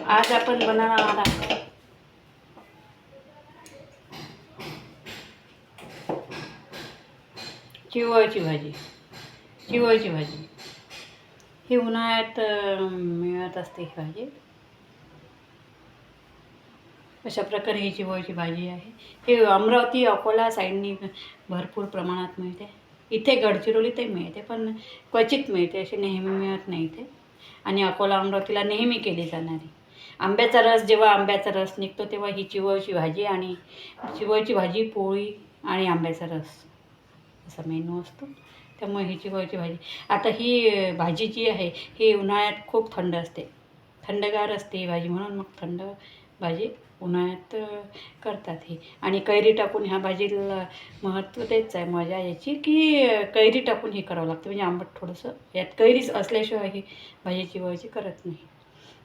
आज आपण बनवणार आहोत चिवळची भाजी. चिवळची भाजी ही उन्हाळ्यात मिळत असते ही भाजी. अशा प्रकारे ही चिवळची भाजी आहे. हे अमरावती अकोला साईडनी भरपूर प्रमाणात मिळते. इथे गडचिरोलीतही मिळते, पण क्वचित मिळते, अशी नेहमी मिळत नाही इथे. आणि अकोला अमरावतीला नेहमी केली जाणारी आंब्याचा रस, जेव्हा आंब्याचा रस निघतो तेव्हा ही चिवळची भाजी आणि चिवळची भाजी, पोळी आणि आंब्याचा रस असा मेनू असतो. त्यामुळे ही चिवळची भाजी. आता ही भाजी जी आहे ही उन्हाळ्यात खूप थंड असते, थंडगार असते ही भाजी, म्हणून मग थंड भाजी उन्हाळ्यात करतात ही. आणि कैरी टाकून ह्या भाजीला महत्त्व तेच आहे, मजा याची की कैरी टाकून हे करावं लागतं, म्हणजे आंबट थोडंसं यात कैरीच असल्याशिवाय ही भाजी चिवळची करत नाही.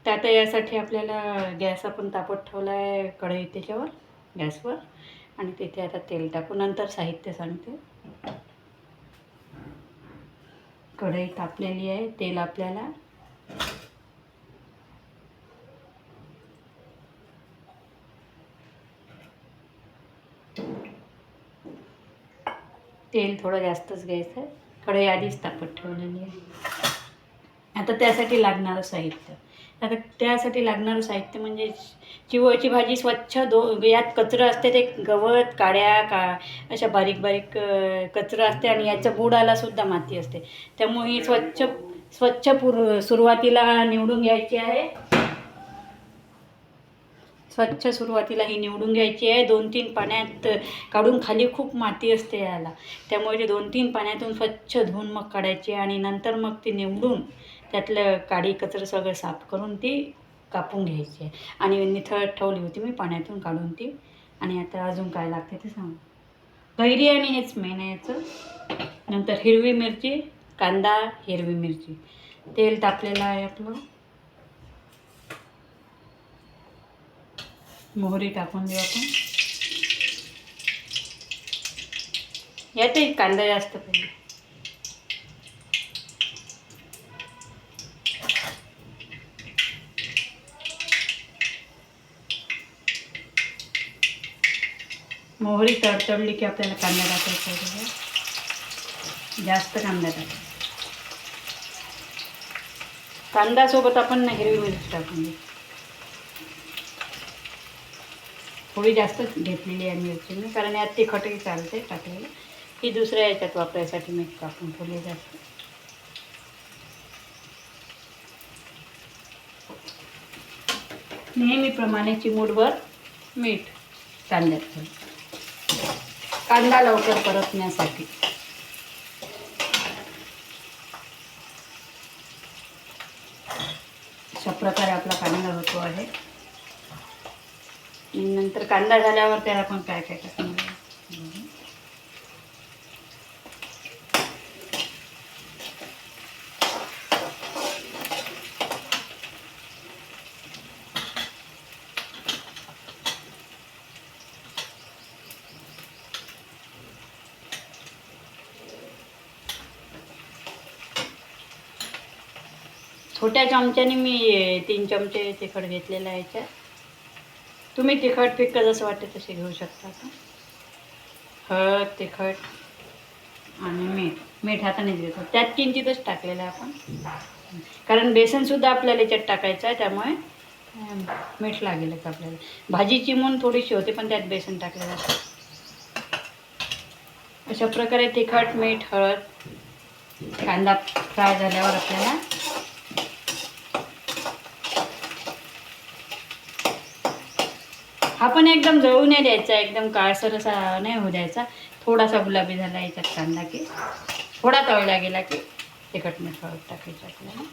तर आता यासाठी आपल्याला गॅस आपण तापत ठेवला आहे, कढई त्याच्यावर गॅसवर, आणि तिथे आता तेल टाकू. नंतर साहित्य सांगते. कढई तापलेली आहे, तेल आपल्याला तेल थोडं जास्तच घ्यायचं आहे. कढई आधीच तापत ठेवलेली आहे. आता त्यासाठी लागणारं साहित्य. आता त्यासाठी लागणारं साहित्य म्हणजे चिवळची भाजी स्वच्छ यात कचरं असते, ते गवत, काड्या अशा बारीक बारीक कचरं असते, आणि याच्या बुडालासुद्धा माती असते. त्यामुळे ही स्वच्छ सुरुवातीला निवडून घ्यायची आहे. स्वच्छ सुरुवातीला ही निवडून घ्यायची आहे. 2-3 पाण्यात काढून, खाली खूप माती असते याला, त्यामुळे ते 2-3 पाण्यातून स्वच्छ धुवून मग काढायची, आणि नंतर मग ती निवडून त्यातलं काडी कचरं सगळं साफ करून ती कापून घ्यायची आहे. आणि निथळत ठेवली होती मी पाण्यातून काढून ती. आणि आता अजून काय लागते ते सांगू. कैरी, आणि हेच मेन आहे याचं. नंतर हिरवी मिरची, कांदा, हिरवी मिरची. तेल तापलेलं आहे आपलं. मोहरी टाकून देऊ आपण. यातही कांदा जास्त पाहिजे. मोहरी तडतडली की आपल्याला कांदा टाकायचा आहे. जास्त कांदा टाकायचा. कांद्यासोबत आपण हिरवी मिरची टाकून देऊ. थोडी जास्त घेतलेली आहे मिरची मी, कारण यात तिखटही चालते टाकलेलं. ही दुसऱ्या याच्यात वापरायसाठी मीठ टाकून ठेवली जास्त. नेहमीप्रमाणे चिमूटभर मीठ कांद्यात ठेवलं, कांदा लवकर परतण्यासाठी. अशा प्रकारे आपला कांदा होतो आहे. नंतर कांदा झाल्यावर त्याला आपण काय काय टाकणार. छोट्या चमच्याने मी 3 चमचे तिखट घेतलेलं आहे याच्यात. तुम्ही तिखट फिक्क जसं वाटते तसे घेऊ शकता. हळद, तिखट आणि मीठ हातानेच घेतो. त्यात किंचितच टाकलेलं आहे आपण, कारण बेसनसुद्धा आपल्याला याच्यात टाकायचं आहे, त्यामुळे मीठ लागेलच आपल्याला. भाजी चिमून थोडीशी होते, पण त्यात बेसन टाकलेलं आहे. अशा प्रकारे तिखट, मीठ, हळद, कांदा फ्राय झाल्यावर आपल्याला हा पण एकदम जळू नाही द्यायचा, एकदम काळसर असा नाही होऊ द्यायचा. थोडासा गुलाबी झाला याच्यात कांदा की, थोडा तळला गेला की तिखट मीठ हळद टाकायचं आपल्याला.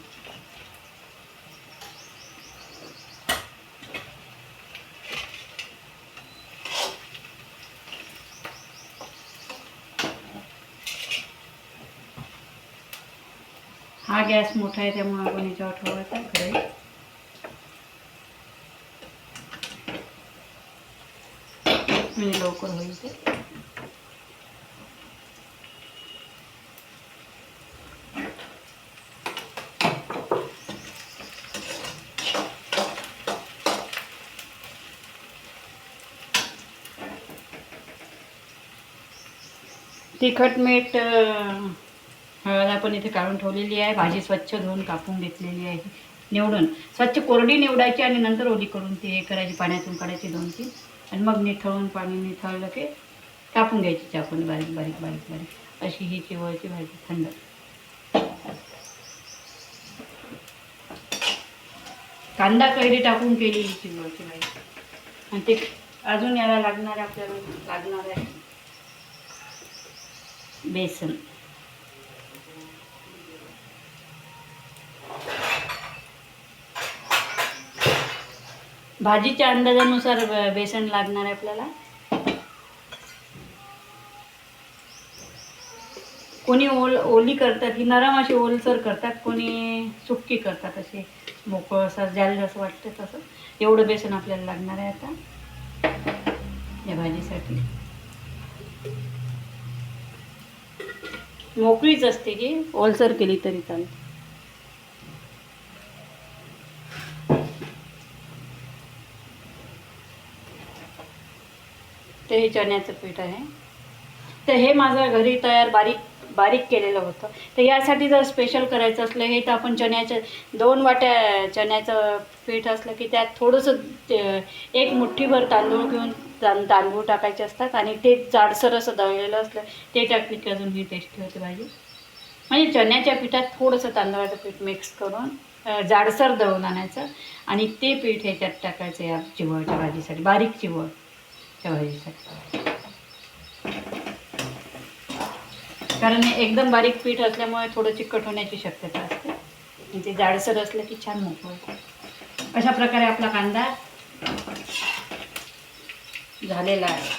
हा गॅस मोठा आहे, त्यामुळे आपण याच्यावर ठेवायचा कढई. म्हणजे लवकर होईल ते. तिखट मीठ हळद आपण इथे काढून ठेवलेली आहे. भाजी स्वच्छ धुवून कापून घेतलेली आहे. निवडून स्वच्छ कोरडी निवडायची आणि नंतर ओली करून ती हे करायची, पाण्यातून काढायची 2-3 आणि मग निथळून पाणी निथळलं की कापून घ्यायची चाकून बारीक बारीक बारीक बारीक. अशी ही चिवळची भाजी थंड. कांदा कैरी टाकून केली ही चिवळची भाजी. आणि ते अजून याला आपल्याला लागणार आहे बेसन. भाजीच्या अंदाजानुसार बेसन लागणार आहे आपल्याला. कोणी ओली करतात, ही नरम अशी ओलसर करतात, कोणी सुक्की करतात, असे मोकळं असं ज्याला जसं वाटतं तसं. एवढं बेसन आपल्याला लागणार आहे आता या भाजीसाठी. मोकळीच असते की ओलसर केली तरी चालते. ते हे चण्याचं पीठ आहे. तर हे माझं घरी तयार बारीक केलेलं होतं. तर यासाठी जर स्पेशल करायचं असलं हे, तर आपण चण्याच्या 2 वाट्या चण्याचं पीठ असलं की त्यात थोडंसं 1 मुठ्ठीभर तांदूळ घेऊन तांदूळ टाकायचे असतात आणि ते जाडसर असं दळलेलं असलं ते टाकली की अजून ही टेस्टी होते भाजी. म्हणजे चण्याच्या पिठात थोडंसं तांदळाचं पीठ मिक्स करून जाडसर दळून आणायचं आणि ते पीठ ह्याच्यात टाकायचं या चिवळच्या भाजीसाठी, बारीक चिवळच्या भाजीसाठी. कारण एकदम बारीक पीठ असल्यामुळे थोडं चिकट होण्याची शक्यता असते आणि ते जाडसर असलं की छान मोकळं होतं. अशा प्रकारे आपला कांदा झालेला आहे.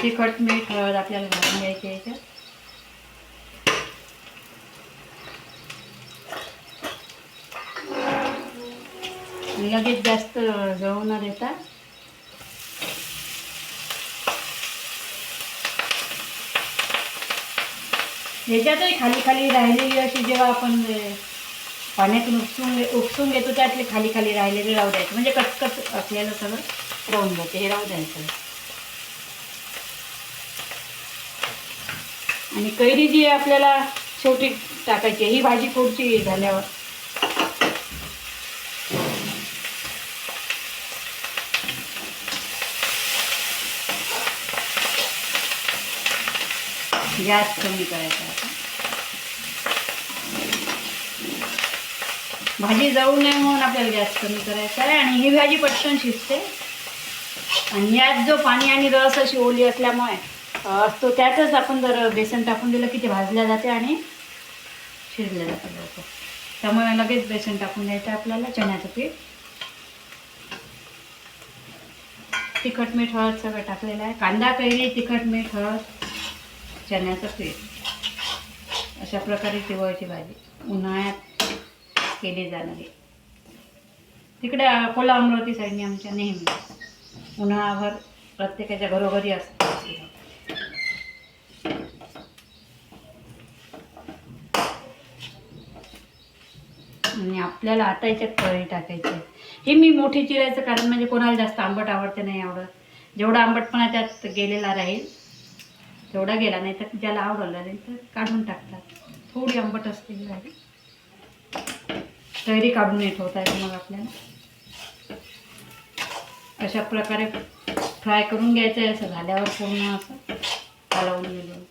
तिखट मीठ हळद आपल्याला घालून घ्यायचे याच्यात. लगेच जास्त जळू न देता ह्याच्यातही खाली राहिलेली अशी जेव्हा आपण पाण्यातून उपसून घेतो त्यातले खाली राहिलेले राहू द्यायचे, म्हणजे कचकच आपल्याला सगळं राहून जाते. हे राहू द्यायचं. आणि कैरी जी आपल्याला शेवटी टाकायची, ही भाजी थोडीशी झाल्यावर गॅस कमी करायचा. आता भाजी जळू नये म्हणून आपल्याला गॅस कमी करायचा आहे. आणि ही भाजी पटकन शिजते आणि यात जो पाणी आणि रस अशी ओली असल्यामुळे असतो, त्यातच आपण जर बेसन टाकून दिलं की ते भाजल्या जाते आणि शिजल्या जाते. त्यामुळे लगेच बेसन टाकून द्यायचं आपल्याला. चण्याचं पीठ, तिखट मीठ हळद सगळं टाकलेलं आहे. कांदा कैरी, तिखट मीठ हळद, चण्याचं पीठ. अशा प्रकारे चिवळची भाजी उन्हाळ्यात केली जाणारी. तिकडे अकोला अमरावती साईडने आमच्या नेहमी उन्हाळाभर प्रत्येकाच्या घरोघरी असते. आणि आपल्याला आता याच्यात कढई टाकायची. हे मी मोठी चिरायचं कारण म्हणजे कोणाला जास्त आंबट आवडते नाही आवडत. जेवढा आंबटपणा त्यात गेलेला राहील तेवढा गेला, नाही तर ज्याला आवडलं नाही तर काढून टाकतात. थोडी आंबट असते ही भाजी. कैरी काढून नाही ठेवता येते मग आपल्याला. अशा प्रकारे फ्राय करून घ्यायचं आहे. असं झाल्यावर पूर्ण असं हलवून गेलं.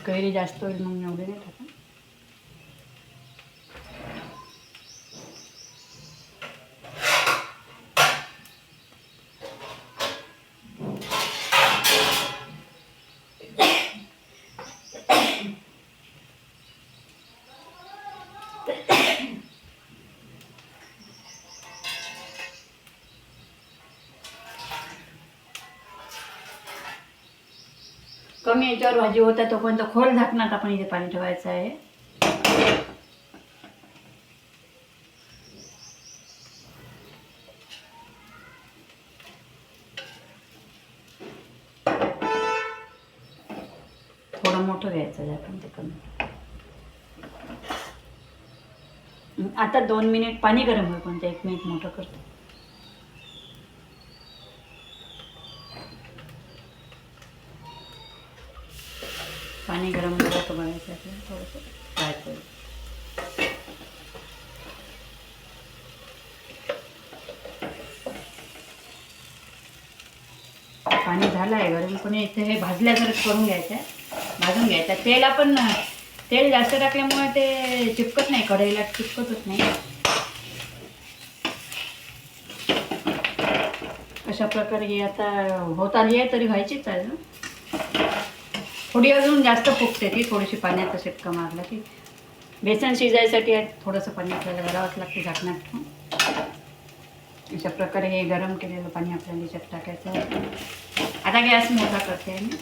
कैरी जास्त होईल मग एवढे नाही टाका. कमी याच्यावर भाजी होता तोपर्यंत खोल झाकणात आपण इथे पाणी ठेवायचं आहे. थोडं मोठं मोठं घ्यायचं झाकण ते कमी. आता 2 मिनिट पाणी गरम होईल पण ते 1 मिनिट मोठं करतो. पाणी गरम करायचं बघायचं आपल्याला थोडंसं पाहायचं. पाणी झालं आहे गरम पण इथे हे भाजल्यासारखं करून घ्यायचं आहे, भाजून घ्यायचं. तेल आपण तेल जास्त टाकल्यामुळे ते चिपकत नाही, कढईला चिपकतच नाही. अशा प्रकारे ही आता होत आली आहे, तरी व्हायचीच आहे ना. थोडी अजून जास्त फुगते ती, थोडीशी पाण्याचा शिपका मारला की. बेसन शिजायसाठी थोडंसं पाणी आपल्याला घालावंच लागते झाकणात ठेवून. अशा प्रकारे हे गरम केलेलं पाणी आपल्याला याच्यात टाकायचं आहे. आता गॅस मोठा करते आहे मी.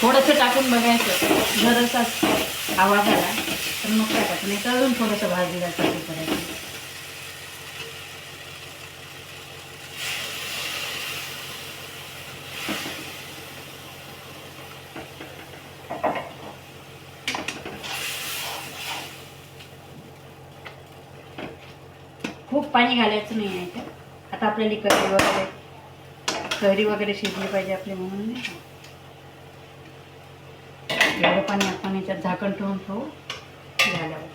थोडंसं टाकून बघायचं, जर असा आवाज आला तर मग टाकायचं, नाही तर अजून थोडंसं भाजल्यासारखं करायचं. खूप पाणी घालायचं नाही आहे ते. आता आपल्याला कैरी वगैरे शिजली पाहिजे आपली, म्हणून नाही का एवढं पाणी आपण याच्यात झाकण ठेवून झाल्यावर